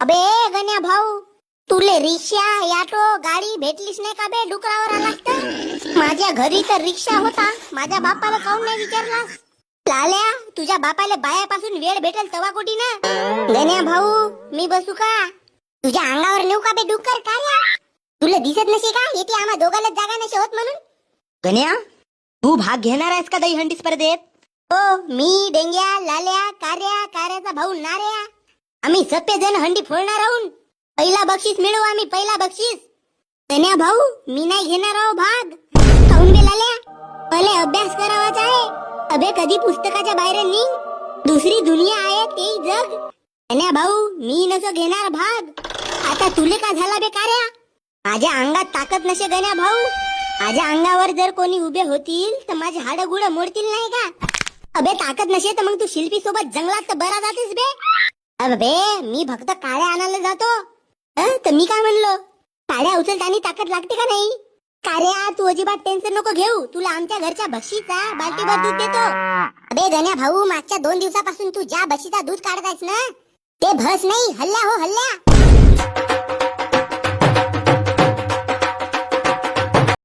अबे गण्या भाऊ, तुले रिक्षा ऑटो गाडी भेटलीच नाही का बे? डुकरावर आलास तर? माझ्या घरी तर रिक्षा होता, माझ्या बापाला काऊन नाही विचारलास? लाल्या, तुझ्या बापाला बायापासून वेळ भेटेल तवा कुठी ना? गण्या भाऊ, मी बसू का? तुझ्या अंगावर नेऊ का बे डुक्कर कार्या? तुला दिसत नसे का येते आम्हा दोघांना जागा नसे होत म्हणून? गण्या, तू भाग घेणार आहेस का दहीहंडी स्पर्धेत? हो, मी डेंग्या लाल्या कार्याचा भाऊ नार्या, आम्ही सत्य जण हंडी फोडणार आहोत. पहिला बक्षीस मिळवू आम्ही, पहिला बक्षीस. गण्या भाऊ, मी नाही घेणार आहो भाग. काऊन बे लाल्या? पहिले अभ्यास करावाचा आहे. अबे कधी पुस्तकाच्या बाहेर निघ, दुसरी दुनिया आहे ते जग. गण्या भाऊ, मी नसो घेणार भाग. आता तुले का झाला बे कार्या? माझ्या अंगात ताकद नसे गण्या भाऊ. माझ्या अंगावर जर कोणी उभे होतील तर माझे हाड गुड मोडतील नाही का? अबे ताकद नसे तर मग तू शिल्पी सोबत जंगलात तर बरा जातेस बे. अबे मी फक्त काड्या आणायला जातो. तर मी काय म्हणलो, काड्या उचलताना ताकद लागते का नाही? कार्या, तू अजिबात टेन्शन नको घेऊ, तुला आमच्या घरच्या म्हशीचा बाल्टीभर दूध देतो. अबे गण्या भाऊ, मागच्या 2 दिवसापासून तू ज्या म्हशीचा दूध काढतायस ना, ते म्हस नाही, हल्ल्या हो हल्ल्या.